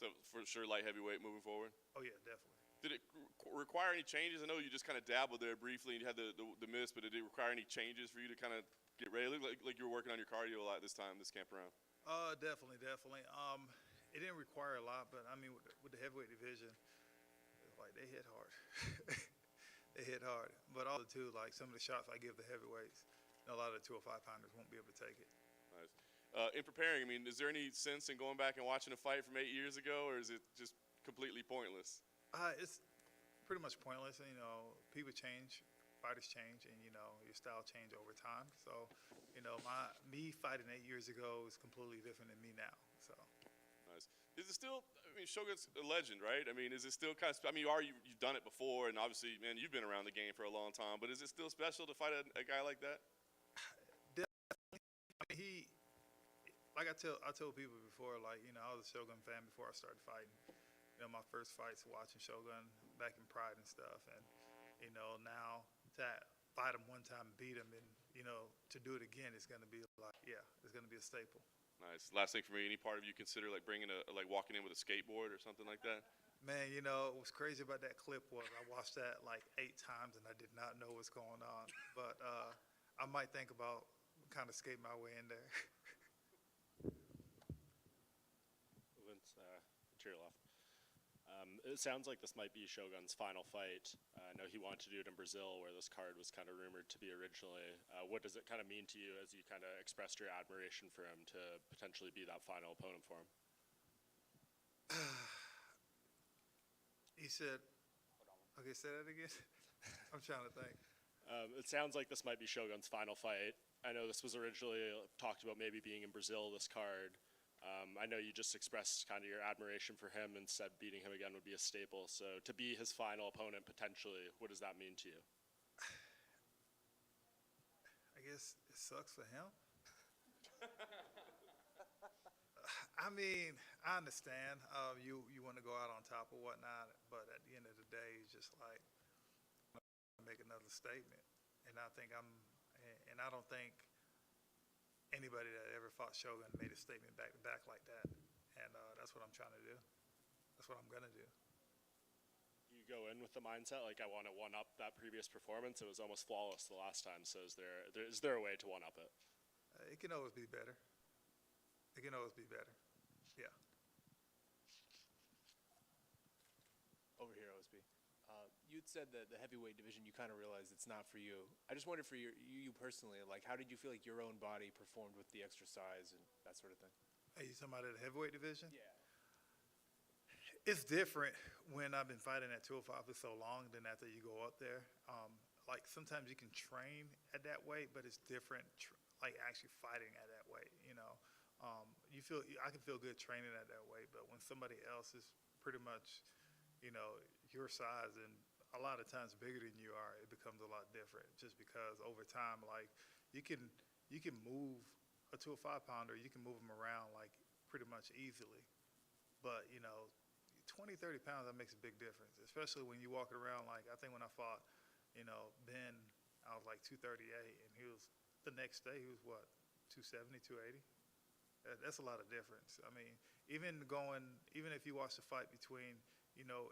So for sure, light heavyweight moving forward. Oh yeah, definitely. Did it require any changes? I know you just kind of dabbled there briefly and you had the miss, but did it require any changes for you to kind of get ready? Like you were working on your cardio a lot this camp around. Definitely. It didn't require a lot, but I mean, with the heavyweight division, like they hit hard. They hit hard. But also too, like some of the shots I give the heavyweights, a lot of the 205-pounders won't be able to take it. Nice. In preparing, I mean, is there any sense in going back and watching a fight from 8 years ago, or is it just completely pointless? It's pretty much pointless. You know, people change, fighters change, and you know your style change over time. So, you know, me fighting 8 years ago is completely different than me now. So. Nice. Is it still? I mean, Shogun's a legend, right? I mean, is it still kind of? I mean, you've done it before, and obviously, man, you've been around the game for a long time. But is it still special to fight a guy like that? Definitely. I mean, like I told people before, like you know, I was a Shogun fan before I started fighting. You know, my first fights watching Shogun back in Pride and stuff, and you know, now to fight him one time, beat him, and you know, to do it again, it's gonna be like, yeah, it's gonna be a staple. Nice. Last thing for me, any part of you consider like bringing like walking in with a skateboard or something like that? Man, you know, what's crazy about that clip was I watched that like 8 times and I did not know what's going on. But I might think about kind of skating my way in there. Vince, to your left. It sounds like this might be Shogun's final fight. I know he wanted to do it in Brazil, where this card was kind of rumored to be originally. What does it kind of mean to you as you kind of expressed your admiration for him to potentially be that final opponent for him? He said, okay, say that again. I'm trying to think. It sounds like this might be Shogun's final fight. I know this was originally talked about maybe being in Brazil, this card. I know you just expressed kind of your admiration for him and said beating him again would be a staple. So to be his final opponent potentially, what does that mean to you? I guess it sucks for him. I mean, I understand you want to go out on top or whatnot, but at the end of the day, it's just like make another statement. And I don't think anybody that ever fought Shogun made a statement back to back like that. And that's what I'm trying to do. That's what I'm going to do. You go in with the mindset like I want to one up that previous performance. It was almost flawless the last time. So is there a way to one up it? It can always be better. It can always be better. Yeah. Over here, OSB. You'd said that the heavyweight division, you kind of realized it's not for you. I just wondered for you personally, like, how did you feel like your own body performed with the extra size and that sort of thing? Hey, you talking about the heavyweight division? Yeah. It's different when I've been fighting at 205 for so long than after you go up there. Like sometimes you can train at that weight, but it's different, like actually fighting at that weight, you know. I can feel good training at that weight, but when somebody else is pretty much, you know, your size and a lot of times bigger than you are, it becomes a lot different. Just because over time, like you can move a 205-pounder, you can move them around like pretty much easily. But you know, 20, 30 pounds, that makes a big difference, especially when you walk around. Like I think when I fought, you know, Ben, I was like 238, and he was the next day he was what, 270, 280. That's a lot of difference. I mean, even if you watch the fight between, you know,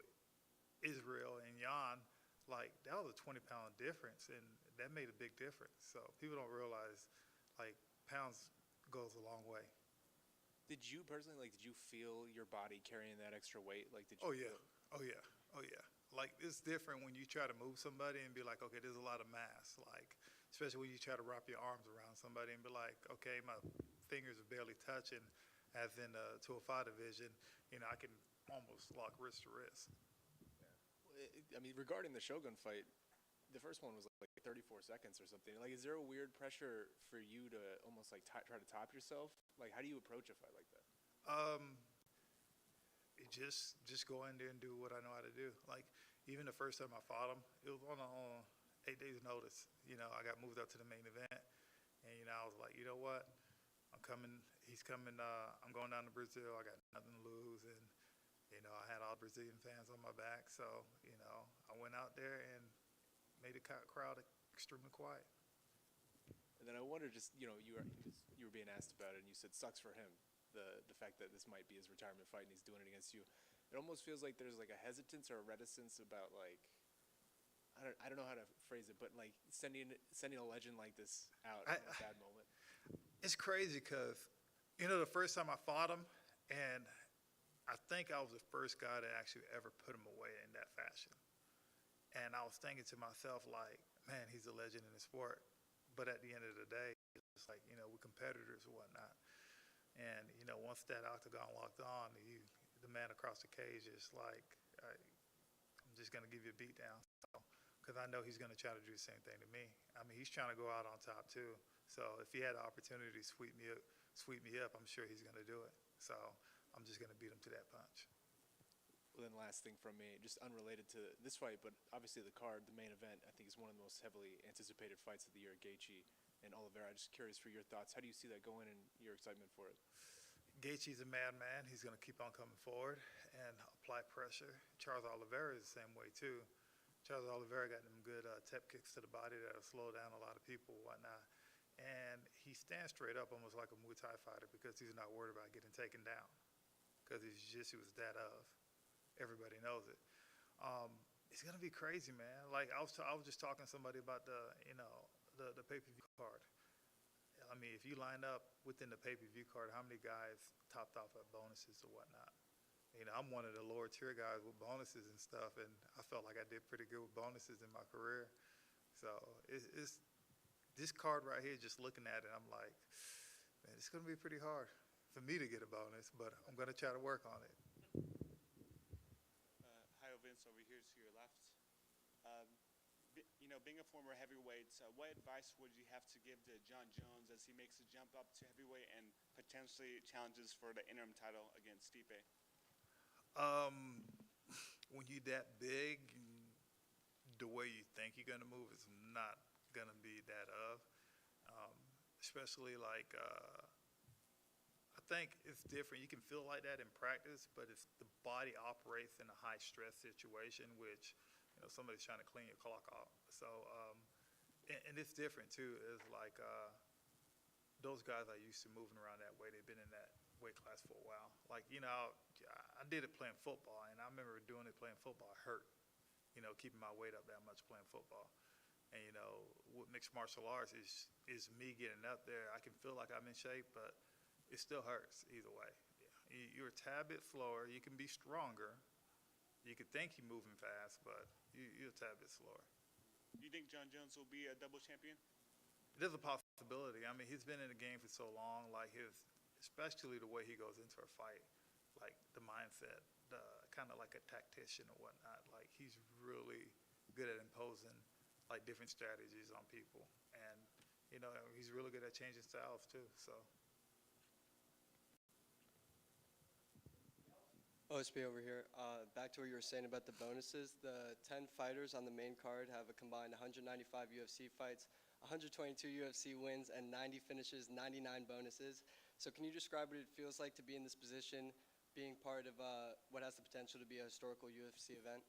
Israel and Jan, like that was a 20-pound difference, and that made a big difference. So people don't realize, like, pounds goes a long way. Did you personally, like, did you feel your body carrying that extra weight? Like, did you? Oh yeah, oh yeah, oh yeah. Like it's different when you try to move somebody and be like, okay, there's a lot of mass. Like, especially when you try to wrap your arms around somebody and be like, okay, my fingers are barely touching. As in the 205 division, you know, I can almost lock wrist to wrist. I mean, regarding the Shogun fight, the first one was like 34 seconds or something. Like, is there a weird pressure for you to almost like try to top yourself? Like, how do you approach a fight like that? Just go in there and do what I know how to do. Like even the first time I fought him, it was on 8 days notice. You know, I got moved up to the main event, and you know I was like, you know what, I'm coming. He's coming. I'm going down to Brazil. I got nothing to lose, and you know I had all Brazilian fans on my back. So you know I went out there and made the crowd extremely quiet. And then I wonder, just you know, you were being asked about it, and you said sucks for him. the fact that this might be his retirement fight and he's doing it against you. It almost feels like there's like a hesitance or a reticence about like I don't know how to phrase it, but like sending a legend like this out I- in a bad moment. It's crazy because, the first time I fought him, and I think I was the first guy to actually ever put him away in that fashion. And I was thinking to myself, like, man, he's a legend in the sport. But at the end of the day, it's like, we're competitors or whatnot. And, once that octagon locked on, the man across the cage is like, I'm just going to give you a beat down. Because I know he's going to try to do the same thing to me. I mean, he's trying to go out on top too. So if he had the opportunity to sweep me up, I'm sure he's going to do it. So I'm just going to beat him to that punch. Well, then last thing from me, just unrelated to this fight, but obviously the card, the main event, I think is one of the most heavily anticipated fights of the year, Gaethje and Oliveira. I'm just curious for your thoughts. How do you see that going and your excitement for it? Gaethje's a madman. He's going to keep on coming forward and apply pressure. Charles Oliveira is the same way too. Charles Oliveira got them good tep kicks to the body that'll slow down a lot of people and whatnot. And he stands straight up almost like a Muay Thai fighter because he's not worried about getting taken down because he was that of. Everybody knows it. It's gonna be crazy, man. Like I was just talking to somebody about the pay-per-view card. I mean, if you line up within the pay-per-view card, how many guys topped off at bonuses or whatnot? I'm one of the lower tier guys with bonuses and stuff, and I felt like I did pretty good with bonuses in my career. So it's this card right here. Just looking at it, I'm like, man, it's gonna be pretty hard for me to get a bonus, but I'm gonna try to work on it. Hi, Vince, over here to your left. Being a former heavyweight, what advice would you have to give to John Jones as he makes the jump up to heavyweight and potentially challenges for the interim title against Stipe? When you're that big, the way you think you're gonna move is not gonna be that of. Especially like, I think it's different. You can feel like that in practice, but it's the body operates in a high stress situation, which somebody's trying to clean your clock off. So, and it's different too. It's like those guys are used to moving around that way. They've been in that weight class for a while. Like I did it playing football, and I remember doing it playing football. It hurt, keeping my weight up that much playing football. And with mixed martial arts is me getting up there. I can feel like I'm in shape, but it still hurts either way. Yeah. You're a tad bit slower. You can be stronger. You could think you're moving fast, but you're a tad bit slower. Do you think John Jones will be a double champion? There's a possibility. I mean, he's been in the game for so long. Like especially the way he goes into a fight, like the mindset, kind of like a tactician or whatnot. Like he's really good at imposing like different strategies on people, and he's really good at changing styles too. So. OSB over here. Back to what you were saying about the bonuses. The 10 fighters on the main card have a combined 195 UFC fights, 122 UFC wins, and 90 finishes, 99 bonuses. So can you describe what it feels like to be in this position, being part of what has the potential to be a historical UFC event?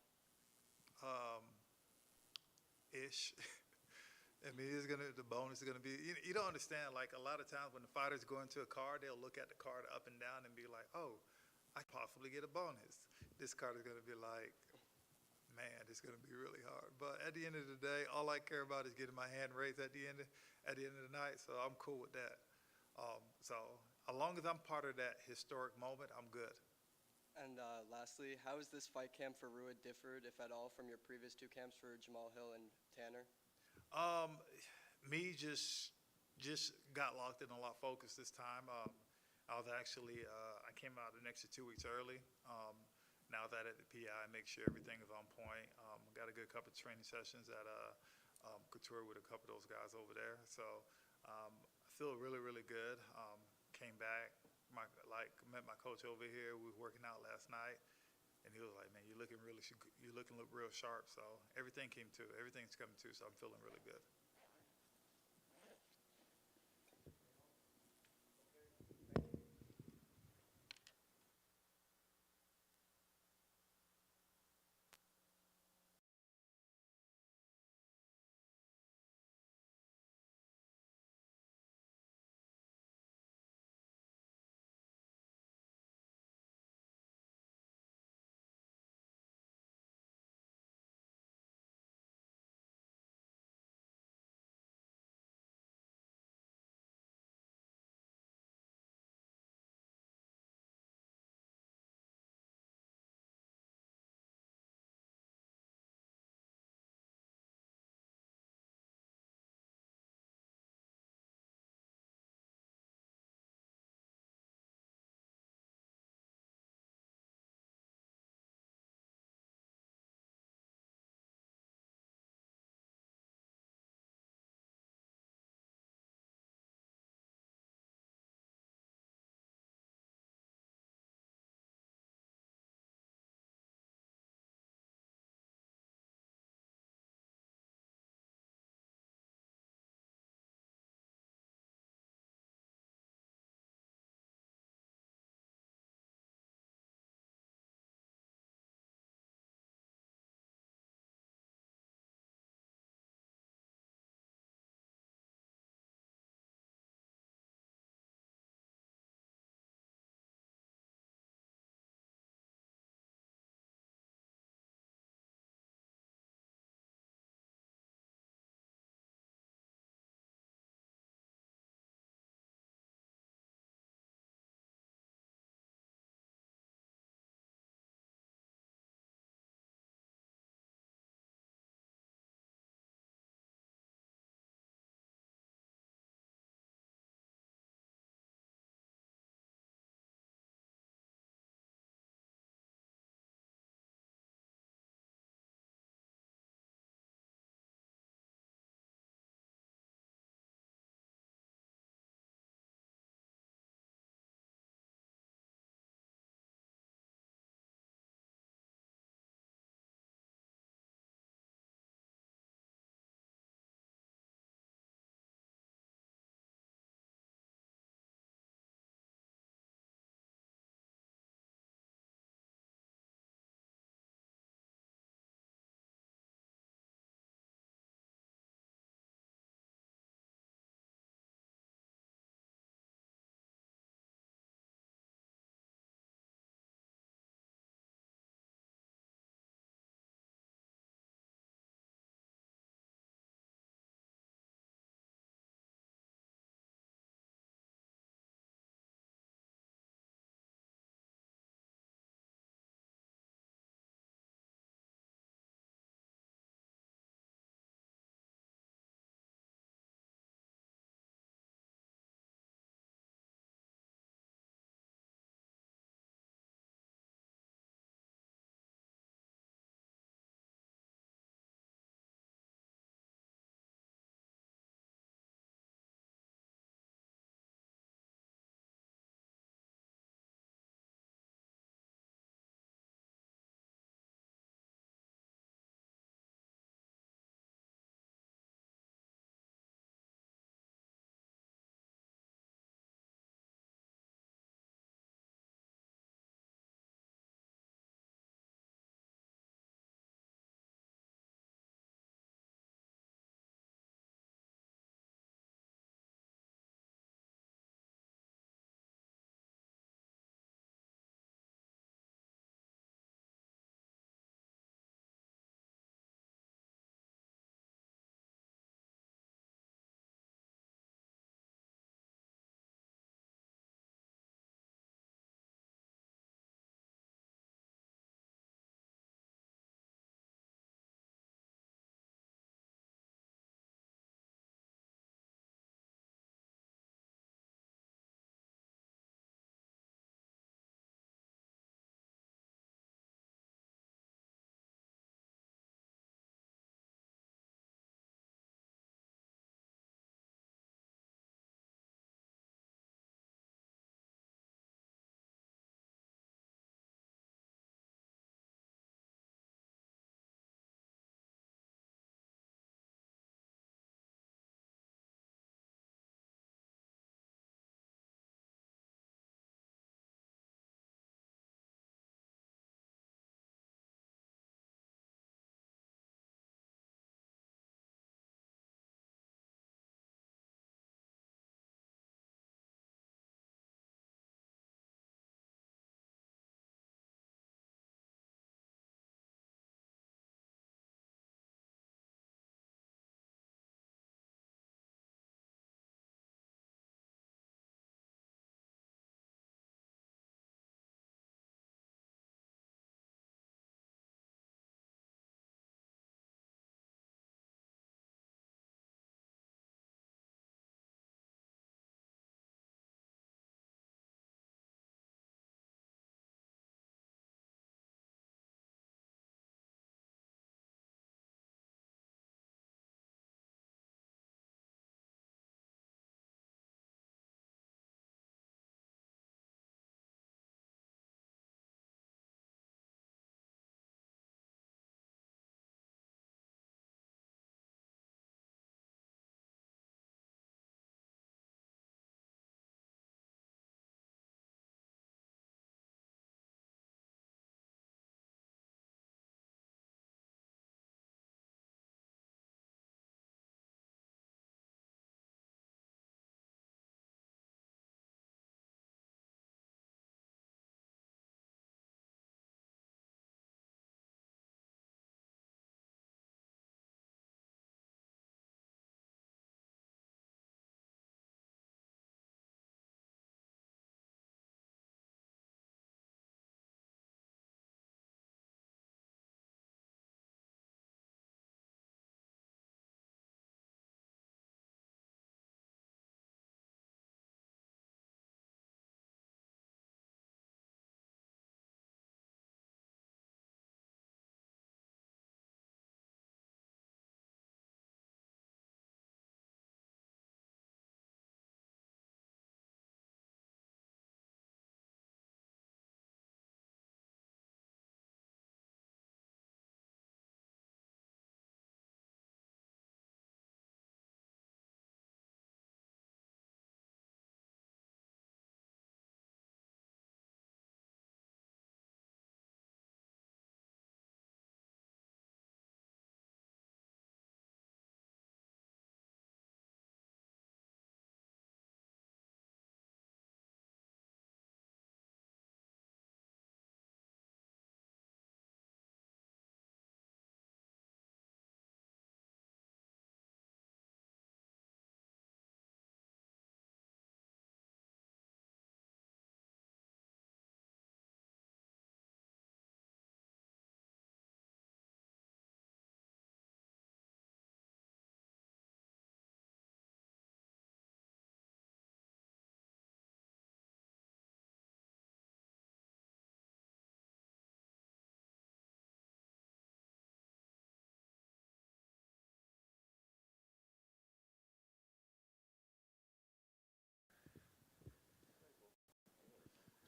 Ish. I mean, the bonus is gonna be. You don't understand. Like a lot of times when the fighters go into a card, they'll look at the card up and down and be like, "Oh, I could possibly get a bonus." This card is gonna be like, "Man, it's gonna be really hard." But at the end of the day, all I care about is getting my hand raised at the end of the night. So I'm cool with that. So as long as I'm part of that historic moment, I'm good. And lastly, how has this fight camp for Rua differed, if at all, from your previous two camps for Jamal Hill and Tanner? Me just got locked in a lot focused this time. I was actually I came out an extra 2 weeks early. Now that at the PI, make sure everything is on point. Got a good couple of training sessions at Couture with a couple of those guys over there. So I feel really, really good. Came back, met my coach over here. We were working out last night, and he was like, "Man, you're looking real sharp." So everything's coming to. So I'm feeling really good.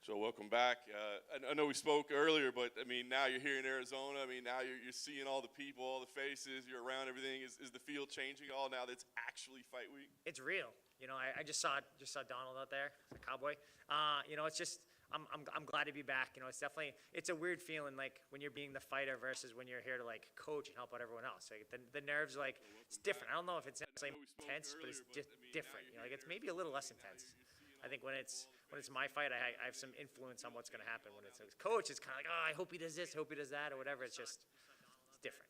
So welcome back. I know we spoke earlier, but I mean, now you're here in Arizona. I mean, now you're seeing all the people, all the faces, you're around everything. Is the field changing at all now that it's actually fight week? It's real. You know, I just saw Donald out there, the cowboy. You know, it's just I'm glad to be back. You know, it's a weird feeling like when you're being the fighter versus when you're here to like coach and help out everyone else. Like the nerves, like it's different. I don't know if it's necessarily intense, but it's just different. You know, like it's maybe a little less intense. I think when it's my fight, I have some influence on what's going to happen. When it's a coach, it's kind of like, oh, I hope he does this, hope he does that, or whatever. It's different.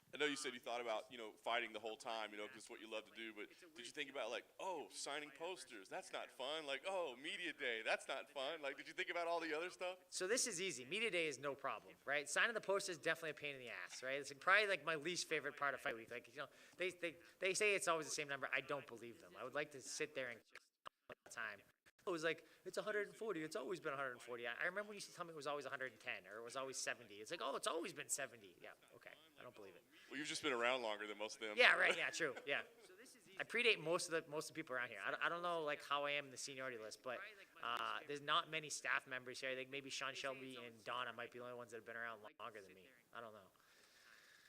I know you said you thought about, fighting the whole time, because it's what you love to do, but did you think about like, oh, signing posters, that's not fun. Like, oh, media day, that's not fun. Like, did you think about all the other stuff? So this is easy. Media day is no problem, right? Signing the poster is definitely a pain in the ass, right? It's probably like my least favorite part of fight week. Like, they say it's always the same number. I don't believe them. I would like to sit there and time. It was like, it's 140. It's always been 140. I remember when you used to tell me it was always 110 or it was always 70. It's like, oh, it's always been 70. Yeah, okay. I don't believe it. Well, you've just been around longer than most of them. Yeah, right. Yeah, true. Yeah. I predate most of the people around here. I don't know like how I am in the seniority list, but there's not many staff members here. I think maybe Sean Shelby and Donna might be the only ones that have been around longer than me. I don't know.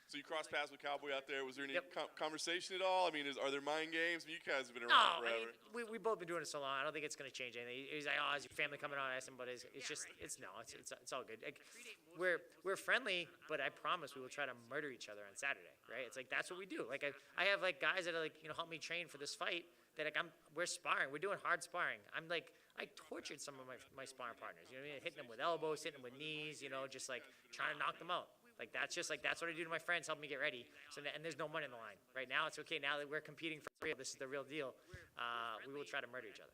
So you crossed paths with Cowboy out there. Was there any Yep. Conversation at all? I mean, are there mind games? I mean, you guys have been No, around I forever. mean, we've both been doing it so long. I don't think it's going to change anything. He's like, oh, is your family coming on? I asked him, but it's all good. Like, we're friendly, but I promise we will try to murder each other on Saturday, right? It's like, that's what we do. Like, I have like guys that are like, help me train for this fight that like we're sparring. We're doing hard sparring. I tortured some of my sparring partners. You know what I mean? Hitting them with elbows, hitting them with knees, just like trying to knock them out. Like that's what I do to my friends, help me get ready. And there's no money on the line. Right now it's okay. Now that we're competing for real, this is the real deal. We will try to murder each other.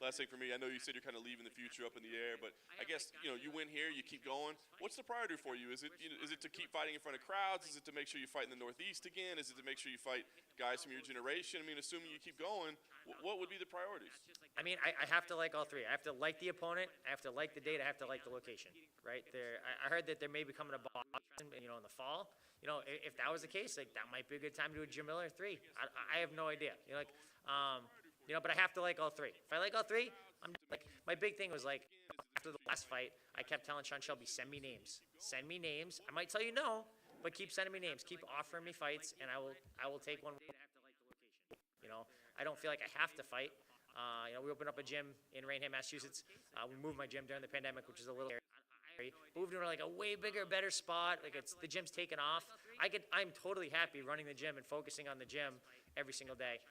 Last thing for me, I know you said you're kind of leaving the future up in the air, but I guess you win here, you keep going. What's the priority for you? Is it to keep fighting in front of crowds? Is it to make sure you fight in the Northeast again? Is it to make sure you fight guys from your generation? I mean, assuming you keep going, what would be the priorities? I mean, I have to like all three. I have to like the opponent. I have to like the date. I have to like the location. Right there, I heard that there may be coming to Boston, in the fall. If that was the case, like that might be a good time to do a Jim Miller 3. I have no idea. But I have to like all three. If I like all three, I'm like, my big thing was like, after the last fight, I kept telling Sean Shelby, send me names. Send me names. I might tell you no, but keep sending me names. Keep offering me fights, and I will take one. I don't feel like I have to fight. We opened up a gym in Rainham, Massachusetts. We moved my gym during the pandemic, which is a little scary. Moved into like a way bigger, better spot. Like the gym's taken off. I'm totally happy running the gym and focusing on the gym every single day.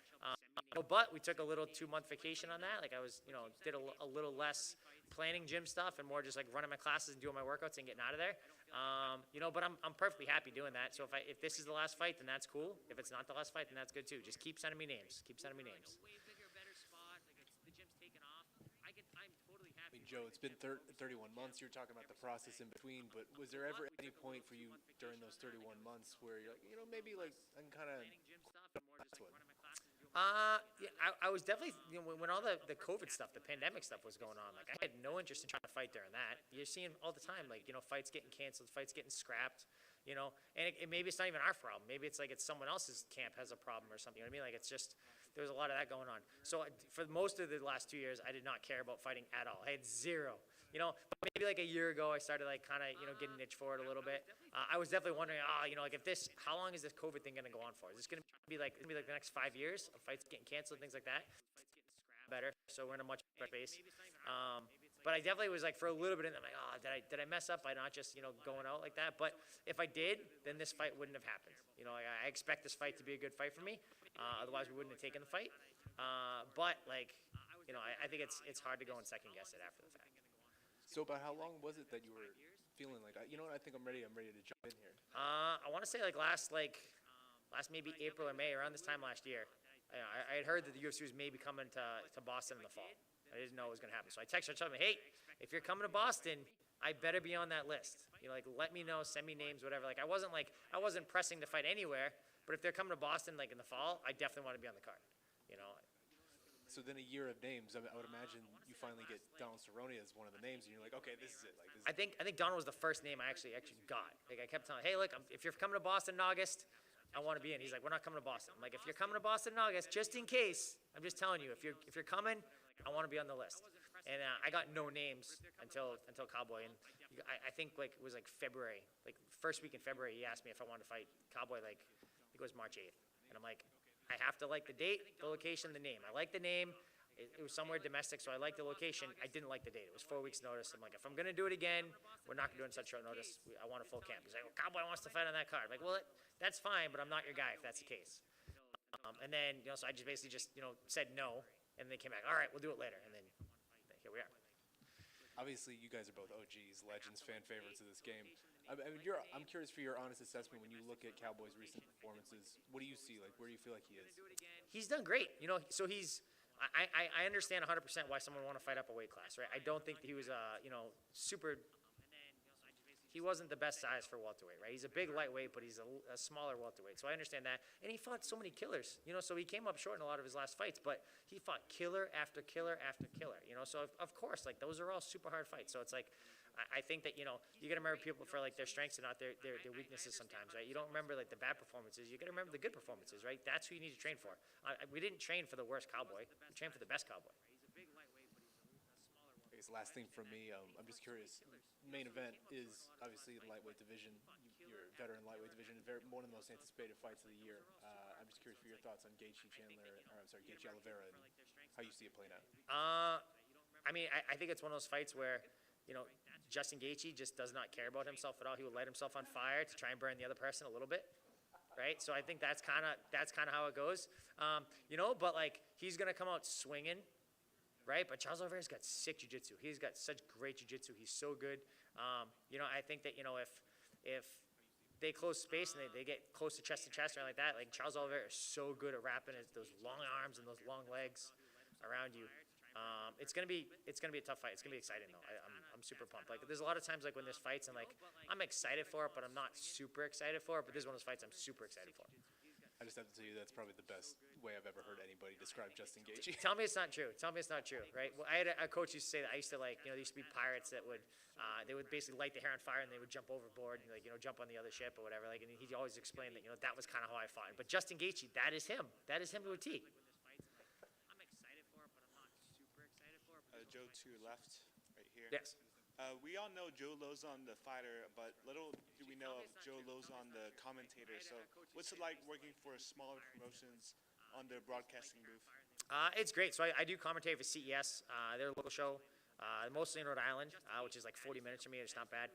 But we took a little 2-month vacation on that. Like I was, did a little less planning gym stuff and more just like running my classes and doing my workouts and getting out of there. But I'm perfectly happy doing that. So if this is the last fight, then that's cool. If it's not the last fight, then that's good too. Just keep sending me names. Keep sending me names. I mean, Joe, it's been 31 months. You're talking about the process in between, but was there ever any point for you during those 31 months where you're like, maybe like I can kind of I was definitely, when all the COVID stuff, the pandemic stuff was going on, like I had no interest in trying to fight during that. You're seeing all the time, like, fights getting canceled, fights getting scrapped, and maybe it's not even our problem. Maybe it's like it's someone else's camp has a problem or something. You know what I mean? Like it's just, there was a lot of that going on. So for most of the last 2 years, I did not care about fighting at all. I had zero. But maybe like a year ago, I started like kind of, getting an itch for it a little bit. I was definitely wondering, like how long is this COVID thing going to go on for? Is this going to be like the next 5 years of fights getting canceled, things like that? Better. So we're in a much better space. But I definitely was like for a little bit, I'm like, did I mess up by not just, going out like that? But if I did, then this fight wouldn't have happened. I expect this fight to be a good fight for me. Otherwise, we wouldn't have taken the fight. But like, I think it's hard to go and second guess it after the fact. So about how long was it that you were feeling like, I think I'm ready to jump in here? I want to say last maybe April or May, around this time last year. I had heard that the UFC was maybe coming to Boston in the fall. I didn't know it was going to happen. So I texted her, telling me, hey, if you're coming to Boston, I better be on that list. Let me know, send me names, whatever. I wasn't pressing to fight anywhere, but if they're coming to Boston in the fall, I definitely want to be on the card. So then a year of names, I would imagine you finally get Donald Cerrone as one of the names, and you're like, okay, this is it. I think Donald was the first name I actually got. I kept telling, hey, look, if you're coming to Boston in August, I want to be in. He's like, we're not coming to Boston. I'm like, if you're coming to Boston in August, just in case, I'm just telling you, if you're coming, I want to be on the list. and I got no names until Cowboy, and I think like it was like February, like first week in February, he asked me if I wanted to fight Cowboy, like I think it was March 8th, and I'm like, I have to like the date, the location, the name. I like the name. It was somewhere domestic, so I liked the location. I didn't like the date. It was 4 weeks' notice. I'm like, if I'm gonna do it again, we're not gonna do it in such short notice. I want a full camp. He's like, well, Cowboy wants to fight on that card. I'm like, well, that's fine, but I'm not your guy if that's the case. And then, so I just basically said no, and they came back. All right, we'll do it later, and then here we are. Obviously, you guys are both OGs, legends, fan favorites of this game. I'm curious for your honest assessment when you look at Cowboy's recent performances. What do you see? Like, where do you feel like he is? He's done great. So I understand 100% why someone would want to fight up a weight class, right? I don't think that he was, super. He wasn't the best size for welterweight, right? He's a big lightweight, but he's a smaller welterweight. So I understand that. And he fought so many killers, so he came up short in a lot of his last fights, but he fought killer after killer after killer, So of course, like those are all super hard fights. So it's like, I think that, you got to remember people for like their strengths and not their weaknesses sometimes, right? You don't remember like the bad performances. You got to remember the good performances, right? That's who you need to train for. We didn't train for the worst Cowboy. We trained for the best Cowboy. I guess last thing from me, I'm just curious. Main event is obviously the lightweight division. You're a veteran lightweight division, one of the most anticipated fights of the year. I'm just curious for your thoughts on Gaethje Oliveira, and how you see it playing out. I think it's one of those fights where, Justin Gaethje just does not care about himself at all. He will light himself on fire to try and burn the other person a little bit, right? So I think that's kind of how it goes. But like he's gonna come out swinging. Right, but Charles Oliveira's got sick jiu-jitsu. He's got such great jiu-jitsu. He's so good. I think that if they close space and they get close to chest or like that, like Charles Oliveira is so good at wrapping those long arms and those long legs around you. It's gonna be a tough fight. It's gonna be exciting though. I'm super pumped. Like there's a lot of times like when there's fights and like I'm excited for it, but I'm not super excited for it. But this is one of those fights I'm super excited for. I just have to tell you that's probably the best way I've ever heard anybody describe Justin Gaethje. Tell me it's not true. Right? Well, I had a coach used to say that I used to there used to be pirates that would they would basically light the hair on fire and they would jump overboard and jump on the other ship or whatever. Like, and he always explained that that was kind of how I fought. But Justin Gaethje, that is him. That is him to a T. Joe to your left, right here. Yes. We all know Joe Lozon, the fighter, but little do we know of Joe Lozon, the commentator. So what's it like working for smaller promotions on their broadcasting booth? It's great. So I do commentate for CES, their local show, mostly in Rhode Island, which is like 40 minutes from me. It's not bad.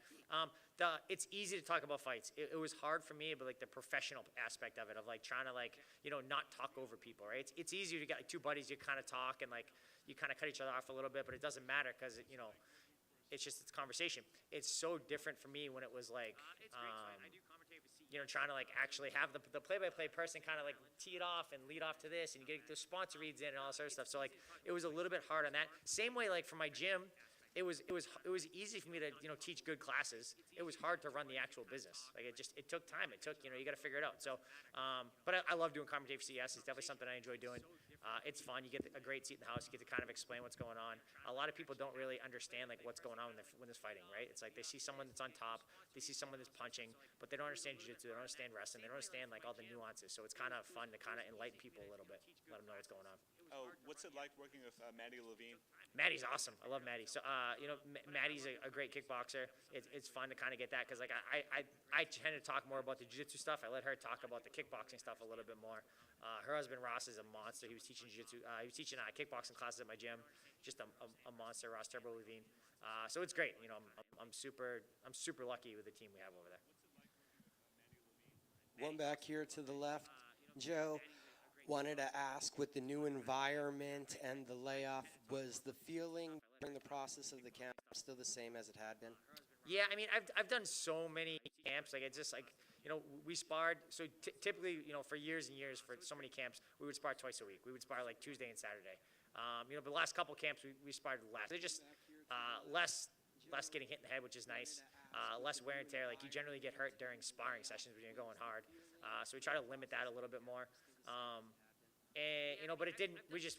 It's easy to talk about fights. It was hard for me, but like the professional aspect of it, of like trying to not talk over people, right? It's easier to get like two buddies, you kind of talk and like you kind of cut each other off a little bit, but it doesn't matter because it's conversation. It's so different for me when it was like, trying to like actually have the play-by-play person kind of like tee it off and lead off to this, and you get the sponsor reads in and all that sort of stuff. So like it was a little bit hard on that. Same way like for my gym, it was easy for me to teach good classes. It was hard to run the actual business. Like it took time. It took you got to figure it out. So, but I love doing commentary for CES. It's definitely something I enjoy doing. It's fun. You get a great seat in the house. You get to kind of explain what's going on. A lot of people don't really understand like what's going on when there's fighting, right? It's like they see someone that's on top, they see someone that's punching, but they don't understand jiu-jitsu. They don't understand wrestling. They don't understand like all the nuances. So it's kind of fun to kind of enlighten people a little bit, let them know what's going on. Oh, what's it like working with Maddie Levine? Maddie's awesome. I love Maddie. So, Maddie's a great kickboxer. It's fun to kind of get that because like I tend to talk more about the jiu-jitsu stuff. I let her talk about the kickboxing stuff a little bit more. Her husband Ross is a monster. He was teaching jiu-jitsu. He was teaching kickboxing classes at my gym. Just a monster, Ross Turbo Levine. So it's great. I'm super lucky with the team we have over there. One back here to the left, Joe. Wanted to ask, with the new environment and the layoff, was the feeling during the process of the camp still the same as it had been? Yeah, I mean, I've done so many camps. Like, it's just like, we sparred. So typically, for years and years, for so many camps, we would spar twice a week. We would spar like Tuesday and Saturday. But the last couple camps, we sparred less. They're just less getting hit in the head, which is nice. Less wear and tear. Like, you generally get hurt during sparring sessions when you're going hard. So we try to limit that a little bit more. But it didn't. We just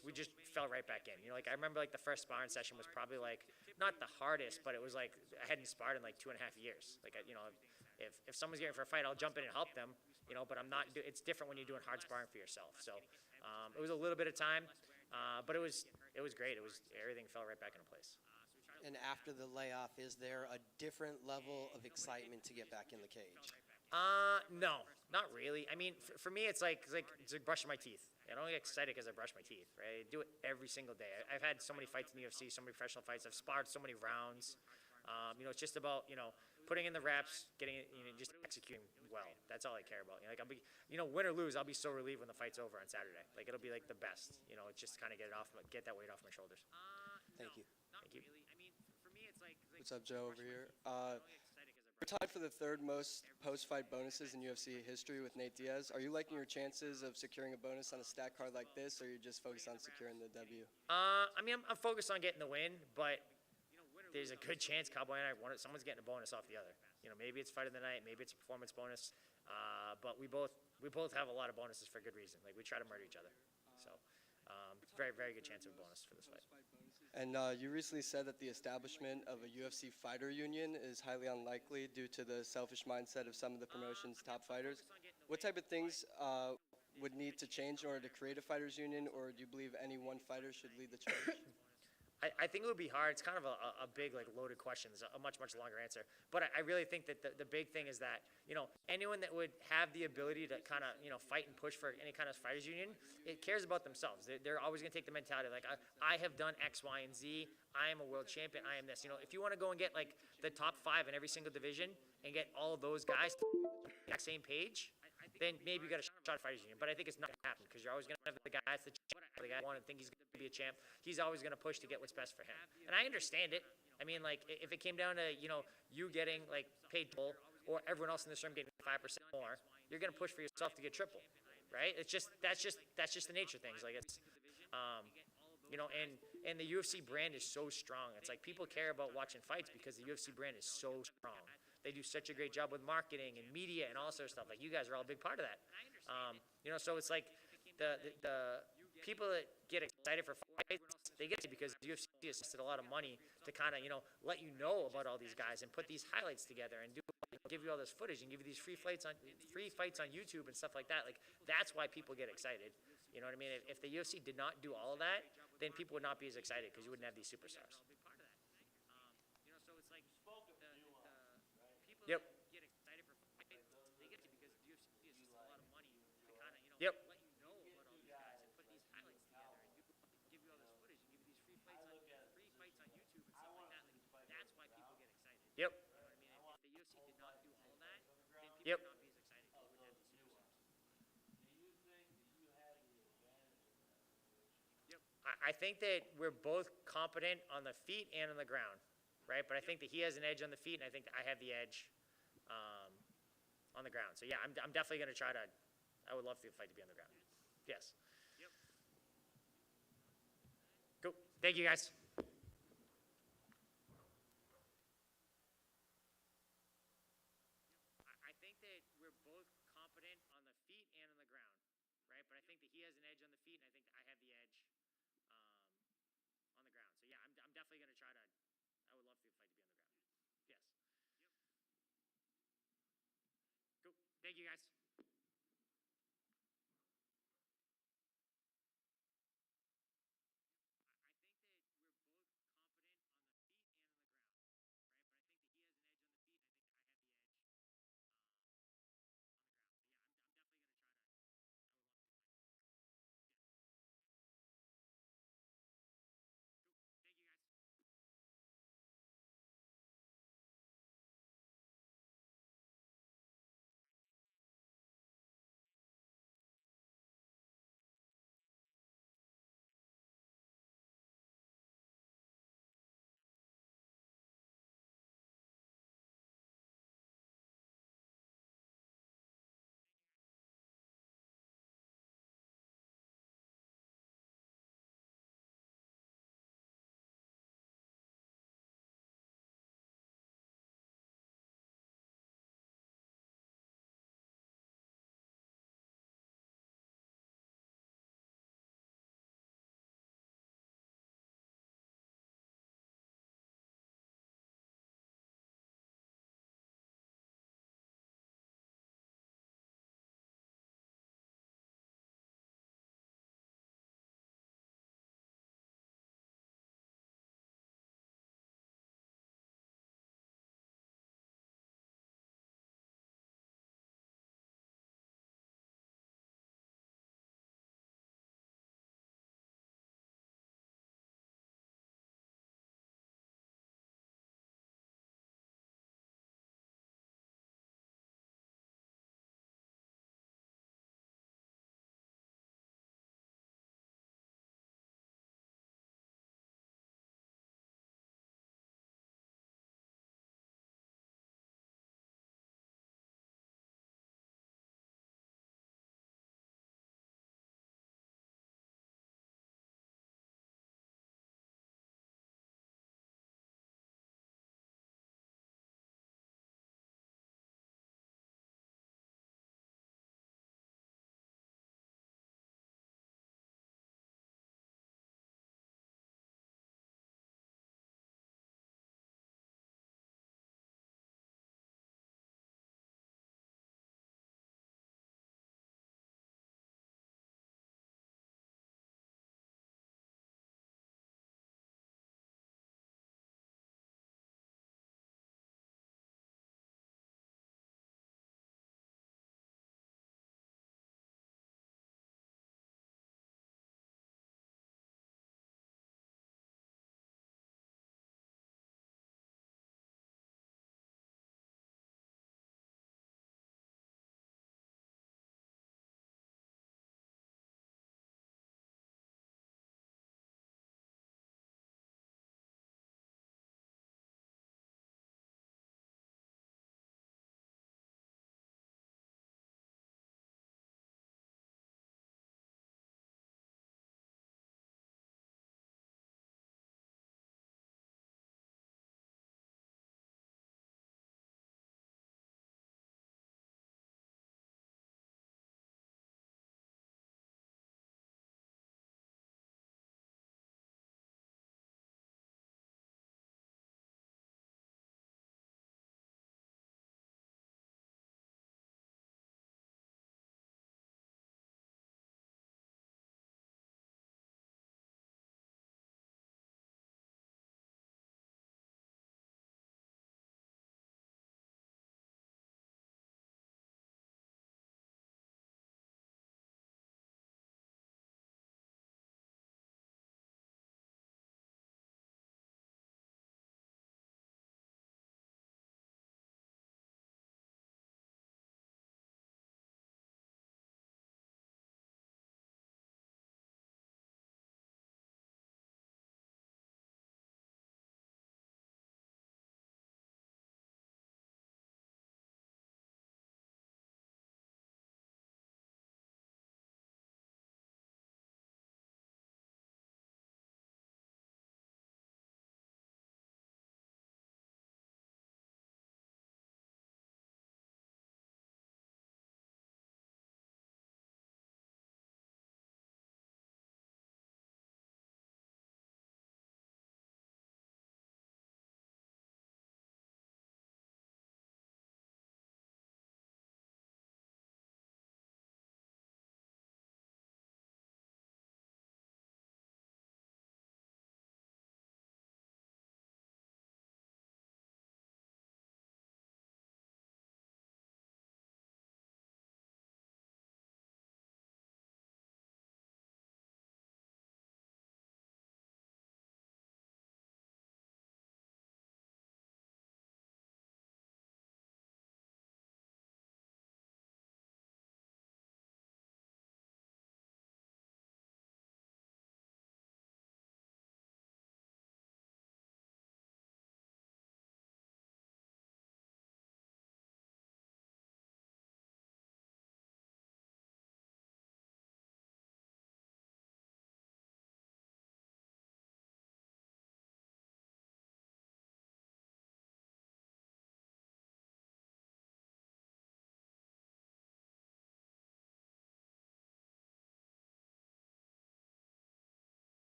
fell right back in. Like I remember, like the first sparring session was probably like not the hardest, but it was like I hadn't sparred in like 2.5 years. Like if someone's getting for a fight, I'll jump in and help them. But I'm not. It's different when you're doing hard sparring for yourself. So it was a little bit of time, but it was it was great. Everything fell right back into place. And after the layoff, is there a different level of excitement to get back in the cage? No, not really. I mean, for me, it's like brushing my teeth. I don't get excited because I brush my teeth, right? I do it every single day. I've had so many fights in the UFC, so many professional fights. I've sparred so many rounds. It's just about, putting in the reps, getting it, just executing well. That's all I care about. Like I'll be, win or lose, I'll be so relieved when the fight's over on Saturday. Like it'll be like the best. It's just kind of get that weight off my shoulders. Thank you. Thank you. What's up, Joe, over here? We're tied for the third most post-fight bonuses in UFC history with Nate Diaz. Are you liking your chances of securing a bonus on a stat card like this, or are you just focused on securing the W? I'm focused on getting the win, but there's a good chance Cowboy and I someone's getting a bonus off the other. Maybe it's fight of the night, maybe it's a performance bonus, but we both have a lot of bonuses for good reason. Like we try to murder each other, so very very good chance of a bonus for this fight. And you recently said that the establishment of a UFC fighter union is highly unlikely due to the selfish mindset of some of the promotion's top fighters. What type of things would need to change in order to create a fighters union, or do you believe any one fighter should lead the charge? I think it would be hard. It's kind of a big, loaded question. It's a much longer answer. But I really think that the big thing is that, anyone that would have the ability to kind of, fight and push for any kind of fighters union, it cares about themselves. They're always going to take the mentality, like, I have done X, Y, and Z. I am a world champion. I am this. If you want to go and get, the top 5 in every single division and get all of those guys on the exact same page, then maybe you got a shot at fighters union. But I think it's not going to happen because you're always going to have the guy that's the guy want to think he's going to be a champ. He's always going to push to get what's best for him. And I understand it. I mean, if it came down to, you getting, paid double or everyone else in this room getting 5% more, you're going to push for yourself to get triple, right? That's just the nature of things. And the UFC brand is so strong. It's like people care about watching fights because the UFC brand is so strong. They do such a great job with marketing and media and all sorts of stuff. Like you guys are all a big part of that. So it's like the people that get excited for fights, they get it because the UFC has invested a lot of money to kind of, let you know about all these guys and put these highlights together and give you all this footage and give you these free fights on YouTube and stuff like that. Like that's why people get excited. You know what I mean? If the UFC did not do all of that, then people would not be as excited because you wouldn't have these superstars. Yep. Yep. Yep. Yep. I think that we're both competent on the feet and on the ground, right? But I think that he has an edge on the feet, and I think that I have the edge on the ground. So yeah, I'm definitely going to try to. I would love the fight to be on the ground. Yes. Yep. Cool. Thank you, guys. I think that we're both competent on the feet and on the ground, right? But I think that he has an edge on the feet, and I think that I have the edge on the ground. So yeah, I'm definitely going to try to. I would love the fight to be on the ground. Yes. Yep. Cool. Thank you, guys.